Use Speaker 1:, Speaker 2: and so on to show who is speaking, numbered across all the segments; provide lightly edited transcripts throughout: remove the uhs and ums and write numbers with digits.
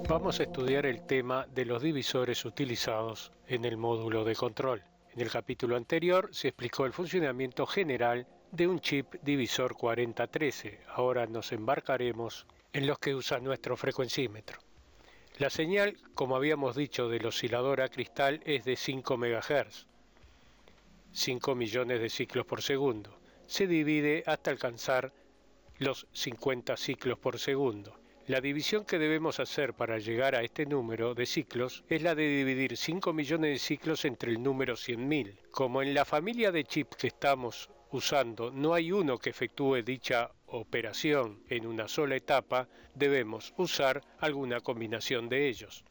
Speaker 1: Vamos a estudiar el tema de los divisores utilizados en el módulo de control. En el capítulo anterior se explicó el funcionamiento general de un chip divisor 4013. Ahora nos embarcaremos en los que usa nuestro frecuencímetro. La señal, como habíamos dicho, del oscilador a cristal es de 5 MHz, 5 millones de ciclos por segundo. Se divide hasta alcanzar los 50 ciclos por segundo. La división que debemos hacer para llegar a este número de ciclos es la de dividir 5 millones de ciclos entre el número 100.000. Como en la familia de chips que estamos usando no hay uno que efectúe dicha operación en una sola etapa, debemos usar alguna combinación de ellos.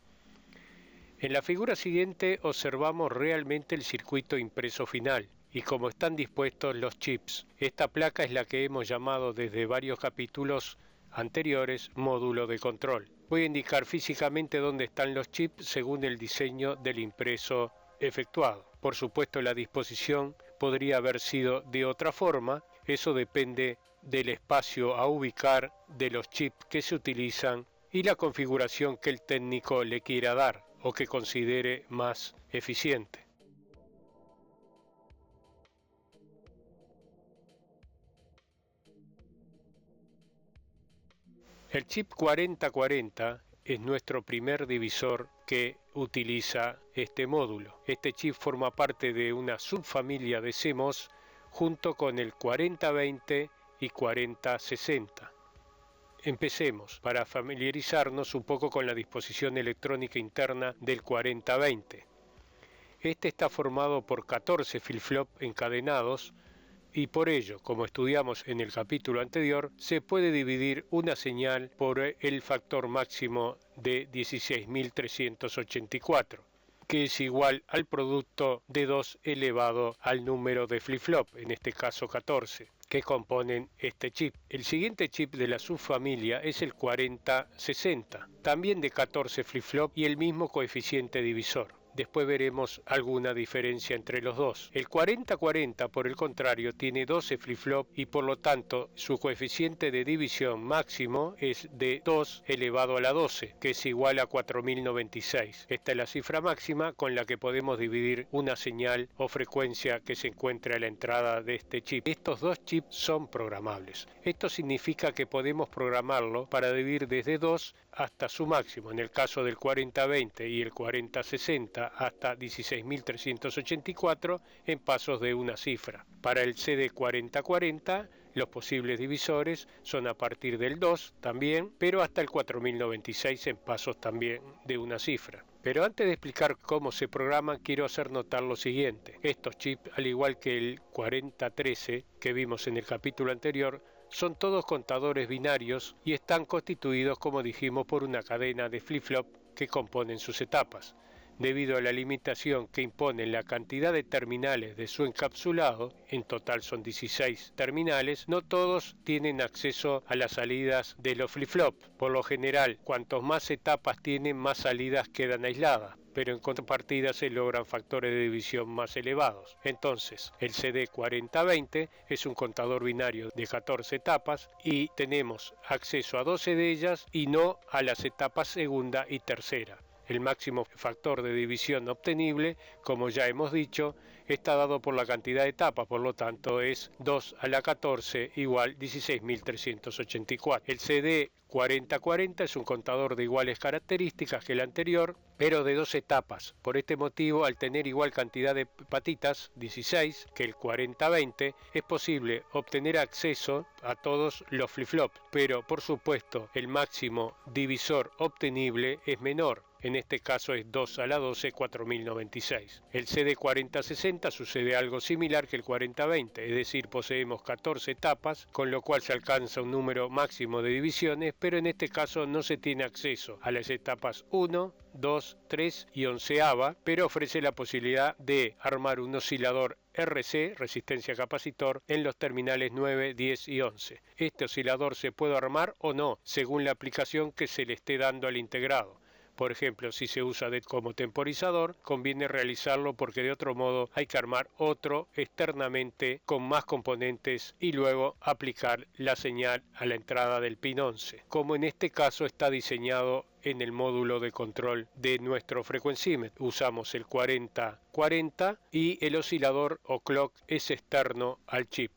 Speaker 1: En la figura siguiente observamos realmente el circuito impreso final y cómo están dispuestos los chips. Esta placa es la que hemos llamado desde varios capítulos anteriores módulo de control. Voy a indicar físicamente dónde están los chips según el diseño del impreso efectuado. Por supuesto, la disposición podría haber sido de otra forma. Eso depende del espacio a ubicar de los chips que se utilizan y la configuración que el técnico le quiera dar o que considere más eficiente. El chip 4040 es nuestro primer divisor que utiliza este módulo. Este chip forma parte de una subfamilia de CMOS junto con el 4020 y 4060. Empecemos para familiarizarnos un poco con la disposición electrónica interna del 4020. Este está formado por 14 flip-flop encadenados y por ello, como estudiamos en el capítulo anterior, se puede dividir una señal por el factor máximo de 16.384, que es igual al producto de 2 elevado al número de flip-flop, en este caso 14, que componen este chip. El siguiente chip de la subfamilia es el 4060, también de 14 flip-flop y el mismo coeficiente divisor. Después veremos alguna diferencia entre los dos. El 4040, por el contrario, tiene 12 flip-flop y por lo tanto su coeficiente de división máximo es de 2 elevado a la 12, que es igual a 4096. Esta es la cifra máxima con la que podemos dividir una señal o frecuencia que se encuentra a la entrada de este chip. Estos dos chips son programables. Esto significa que podemos programarlo para dividir desde 2 hasta su máximo. En el caso del 4020 y el 4060, hasta 16.384 en pasos de una cifra. Para el CD4040 los posibles divisores son a partir del 2 también, pero hasta el 4096 en pasos también de una cifra. Pero antes de explicar cómo se programan, quiero hacer notar lo siguiente. Estos chips, al igual que el 4013 que vimos en el capítulo anterior, son todos contadores binarios y están constituidos, como dijimos, por una cadena de flip-flop que componen sus etapas. Debido a la limitación que impone la cantidad de terminales de su encapsulado, en total son 16 terminales, no todos tienen acceso a las salidas de los flip-flop. Por lo general, cuantos más etapas tienen, más salidas quedan aisladas, pero en contrapartida se logran factores de división más elevados. Entonces, el CD4020 es un contador binario de 14 etapas y tenemos acceso a 12 de ellas y no a las etapas segunda y tercera. El máximo factor de división obtenible, como ya hemos dicho, está dado por la cantidad de etapas, por lo tanto es 2 a la 14 igual 16.384. El CD4040 es un contador de iguales características que el anterior, pero de 2 etapas. Por este motivo, al tener igual cantidad de patitas, 16, que el 4020, es posible obtener acceso a todos los flip-flops, pero por supuesto el máximo divisor obtenible es menor. en este caso es 2 a la 12, 4096. El CD4060 sucede algo similar que el 4020, es decir, poseemos 14 etapas, con lo cual se alcanza un número máximo de divisiones, pero en este caso no se tiene acceso a las etapas 1, 2, 3 y 11ava, pero ofrece la posibilidad de armar un oscilador RC, resistencia capacitor, en los terminales 9, 10 y 11. Este oscilador se puede armar o no, según la aplicación que se le esté dando al integrado. Por ejemplo, si se usa como temporizador, conviene realizarlo porque de otro modo hay que armar otro externamente con más componentes y luego aplicar la señal a la entrada del pin 11, como en este caso está diseñado en el módulo de control de nuestro frecuencímetro. Usamos el 4040 y el oscilador o clock es externo al chip.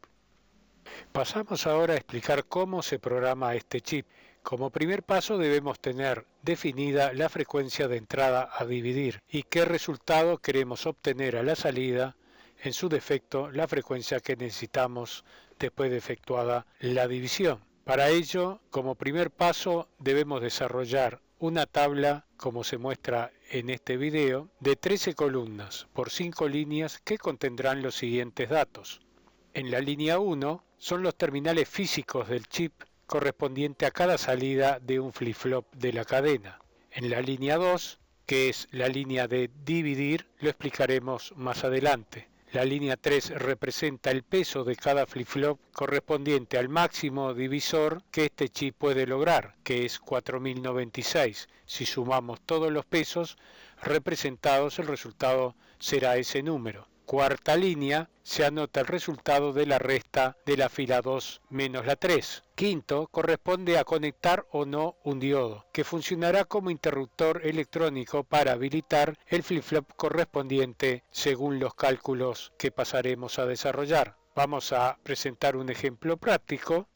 Speaker 1: Pasamos ahora a explicar cómo se programa este chip. Como primer paso debemos tener definida la frecuencia de entrada a dividir y qué resultado queremos obtener a la salida, en su defecto la frecuencia que necesitamos después de efectuada la división. Para ello, como primer paso debemos desarrollar una tabla, como se muestra en este video, de 13 columnas por 5 líneas que contendrán los siguientes datos. En la línea 1 son los terminales físicos del chip correspondiente a cada salida de un flip-flop de la cadena. En la línea 2, que es la línea de dividir, lo explicaremos más adelante. La línea 3 representa el peso de cada flip-flop correspondiente al máximo divisor que este chip puede lograr, que es 4096. Si sumamos todos los pesos representados, el resultado será ese número. Cuarta línea, se anota el resultado de la resta de la fila 2 menos la 3. Quinto, corresponde a conectar o no un diodo, que funcionará como interruptor electrónico para habilitar el flip-flop correspondiente según los cálculos que pasaremos a desarrollar. Vamos a presentar un ejemplo práctico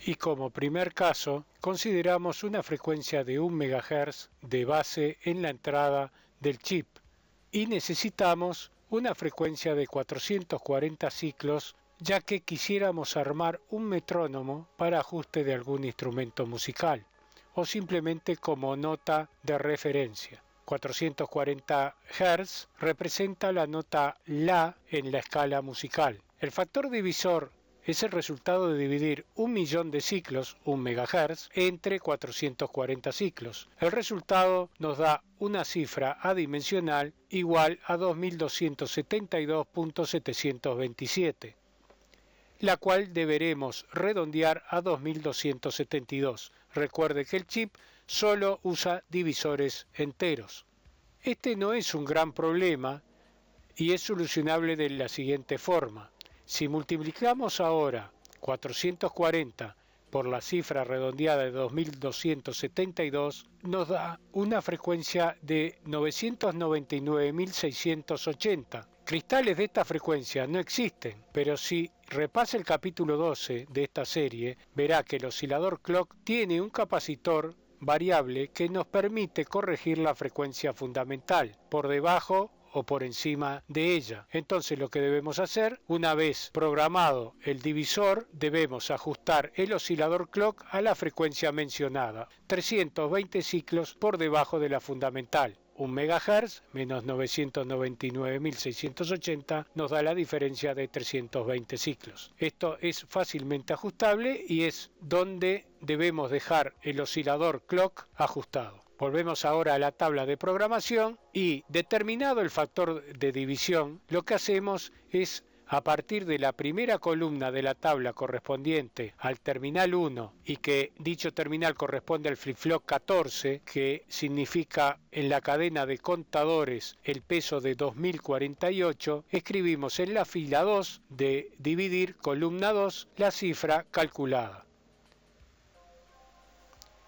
Speaker 1: y como primer caso consideramos una frecuencia de 1 MHz de base en la entrada del chip y necesitamos una frecuencia de 440 ciclos, ya que quisiéramos armar un metrónomo para ajuste de algún instrumento musical, o simplemente como nota de referencia. 440 Hz representa la nota La en la escala musical. El factor divisor es el resultado de dividir 1.000.000 de ciclos, 1 MHz, entre 440 ciclos. El resultado nos da una cifra adimensional igual a 2272.727, la cual deberemos redondear a 2272. Recuerde que el chip solo usa divisores enteros. Este no es un gran problema y es solucionable de la siguiente forma. Si multiplicamos ahora 440 por la cifra redondeada de 2272, nos da una frecuencia de 999.680. Cristales de esta frecuencia no existen, pero si repasa el capítulo 12 de esta serie, verá que el oscilador clock tiene un capacitor variable que nos permite corregir la frecuencia fundamental por debajo o por encima de ella. Entonces lo que debemos hacer, una vez programado el divisor, debemos ajustar el oscilador clock a la frecuencia mencionada, 320 ciclos por debajo de la fundamental. 1 MHz menos 999.680 nos da la diferencia de 320 ciclos. Esto es fácilmente ajustable y es donde debemos dejar el oscilador clock ajustado. Volvemos ahora a la tabla de programación y, determinado el factor de división, lo que hacemos es, a partir de la primera columna de la tabla correspondiente al terminal 1 y que dicho terminal corresponde al flip-flop 14, que significa en la cadena de contadores el peso de 2048, escribimos en la fila 2 de dividir columna 2 la cifra calculada.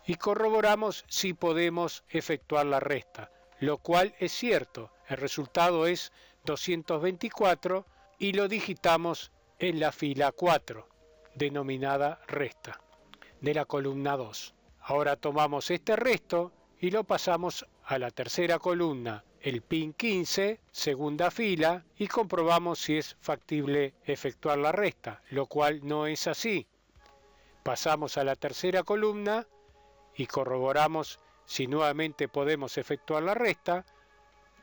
Speaker 1: Y corroboramos si podemos efectuar la resta, lo cual es cierto. El resultado es 224 y lo digitamos en la fila 4, denominada resta, de la columna 2. Ahora tomamos este resto y lo pasamos a la tercera columna, el pin 15, segunda fila, y comprobamos si es factible efectuar la resta, lo cual no es así. Pasamos a la tercera columna y corroboramos si nuevamente podemos efectuar la resta,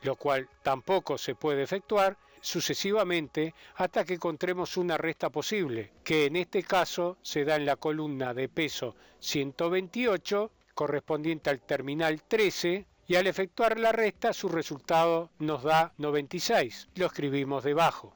Speaker 1: lo cual tampoco se puede efectuar, sucesivamente hasta que encontremos una resta posible, que en este caso se da en la columna de peso 128, correspondiente al terminal 13, y al efectuar la resta su resultado nos da 96. Lo escribimos debajo.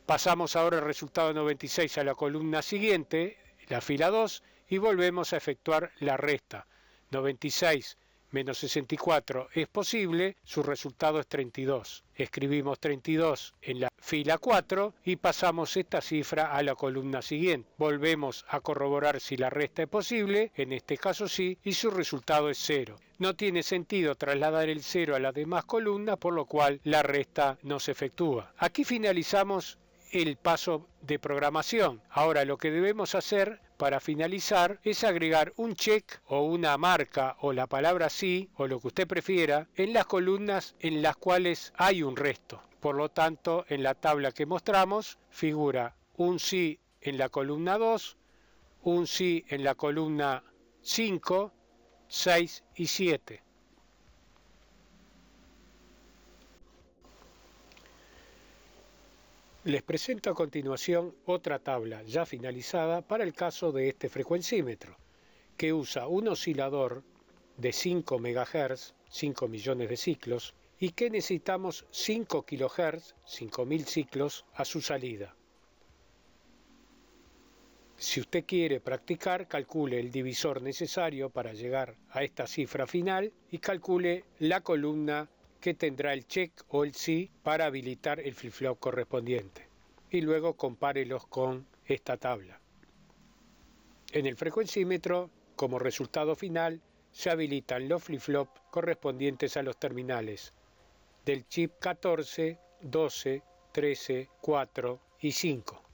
Speaker 1: Pasamos ahora el resultado 96 a la columna siguiente, la fila 2, y volvemos a efectuar la resta. 96 menos 64 es posible, su resultado es 32. Escribimos 32 en la fila 4 y pasamos esta cifra a la columna siguiente. Volvemos a corroborar si la resta es posible, en este caso sí, y su resultado es 0. No tiene sentido trasladar el 0 a las demás columnas, por lo cual la resta no se efectúa. Aquí finalizamos el paso de programación. Ahora lo que debemos hacer para finalizar es agregar un check o una marca o la palabra sí o lo que usted prefiera en las columnas en las cuales hay un resto. Por lo tanto, en la tabla que mostramos figura un sí en la columna 2, un sí en la columna 5, 6 y 7. Les presento a continuación otra tabla ya finalizada para el caso de este frecuencímetro, que usa un oscilador de 5 MHz, 5 millones de ciclos, y que necesitamos 5 kHz, 5000 ciclos, a su salida. Si usted quiere practicar, calcule el divisor necesario para llegar a esta cifra final y calcule la columna que tendrá el check o el sí para habilitar el flip-flop correspondiente. Y luego compárelos con esta tabla. En el frecuencímetro, como resultado final, se habilitan los flip-flop correspondientes a los terminales del chip 14, 12, 13, 4 y 5.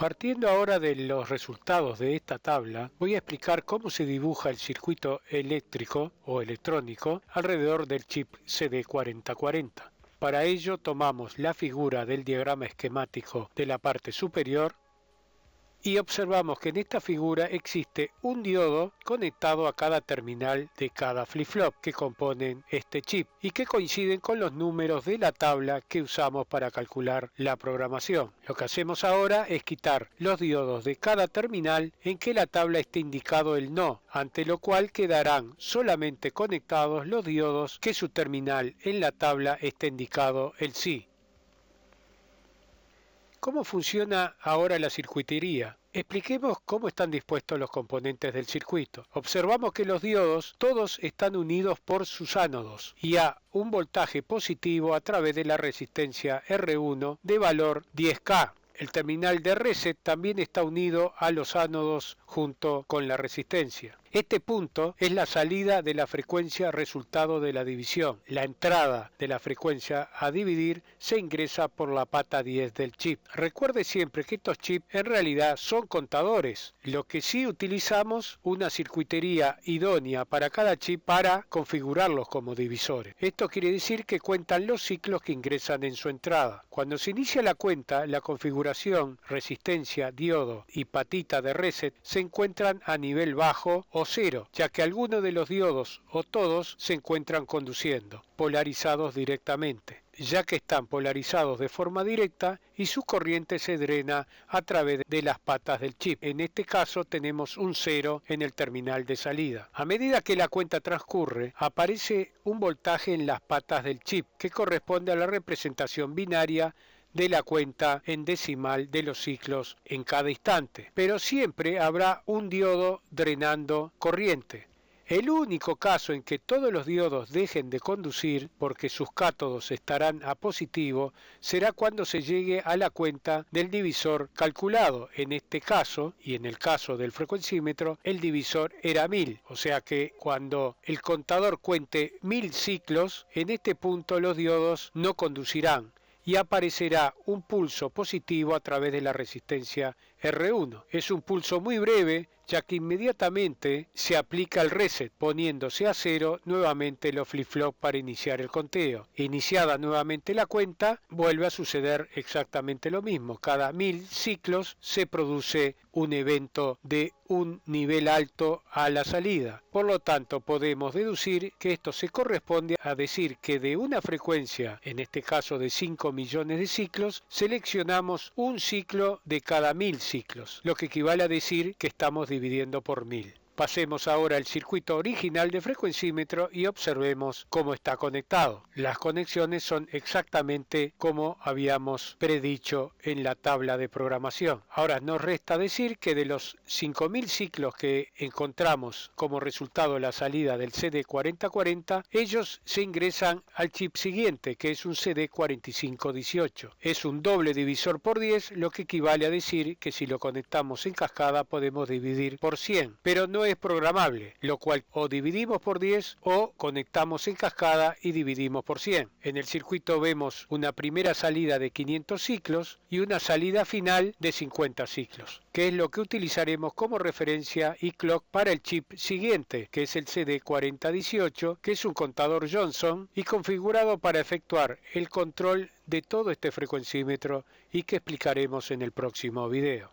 Speaker 1: Partiendo ahora de los resultados de esta tabla, voy a explicar cómo se dibuja el circuito eléctrico o electrónico alrededor del chip CD4040. Para ello tomamos la figura del diagrama esquemático de la parte superior y observamos que en esta figura existe un diodo conectado a cada terminal de cada flip-flop que componen este chip y que coinciden con los números de la tabla que usamos para calcular la programación. Lo que hacemos ahora es quitar los diodos de cada terminal en que la tabla esté indicado el no, ante lo cual quedarán solamente conectados los diodos que su terminal en la tabla esté indicado el sí. ¿Cómo funciona ahora la circuitería? Expliquemos cómo están dispuestos los componentes del circuito. Observamos que los diodos todos están unidos por sus ánodos y a un voltaje positivo a través de la resistencia R1 de valor 10K. El terminal de reset también está unido a los ánodos junto con la resistencia. Este punto es la salida de la frecuencia resultado de la división. La entrada de la frecuencia a dividir se ingresa por la pata 10 del chip. Recuerde siempre que estos chips en realidad son contadores, lo que sí utilizamos una circuitería idónea para cada chip para configurarlos como divisores. Esto quiere decir que cuentan los ciclos que ingresan en su entrada. Cuando se inicia la cuenta, la configuración, resistencia, diodo y patita de reset se encuentran a nivel bajo o cero, ya que algunos de los diodos o todos se encuentran conduciendo, polarizados directamente, ya que están polarizados de forma directa y su corriente se drena a través de las patas del chip. En este caso tenemos un 0 en el terminal de salida. A medida que la cuenta transcurre, aparece un voltaje en las patas del chip, que corresponde a la representación binaria de la cuenta en decimal de los ciclos en cada instante, pero siempre habrá un diodo drenando corriente. El único caso en que todos los diodos dejen de conducir porque sus cátodos estarán a positivo será cuando se llegue a la cuenta del divisor calculado. En este caso, y en el caso del frecuencímetro, el divisor era 1000, o sea que cuando el contador cuente 1000 ciclos, en este punto los diodos no conducirán y aparecerá un pulso positivo a través de la resistencia R1. Es un pulso muy breve, ya que inmediatamente se aplica el reset, poniéndose a cero nuevamente los flip-flop para iniciar el conteo. Iniciada nuevamente la cuenta, vuelve a suceder exactamente lo mismo. Cada 1000 ciclos se produce un evento de un nivel alto a la salida. Por lo tanto, podemos deducir que esto se corresponde a decir que de una frecuencia, en este caso de 5 millones de ciclos, seleccionamos un ciclo de cada 1000 ciclos, lo que equivale a decir que estamos dividiendo por 1000. Pasemos ahora al circuito original de frecuencímetro y observemos cómo está conectado. Las conexiones son exactamente como habíamos predicho en la tabla de programación. Ahora nos resta decir que de los 5000 ciclos que encontramos como resultado de la salida del CD4040, ellos se ingresan al chip siguiente, que es un CD4518. Es un doble divisor por 10, lo que equivale a decir que si lo conectamos en cascada podemos dividir por 100, pero no es programable, lo cual o dividimos por 10 o conectamos en cascada y dividimos por 100. En el circuito vemos una primera salida de 500 ciclos y una salida final de 50 ciclos, que es lo que utilizaremos como referencia y clock para el chip siguiente, que es el CD4018, que es un contador Johnson y configurado para efectuar el control de todo este frecuencímetro y que explicaremos en el próximo video.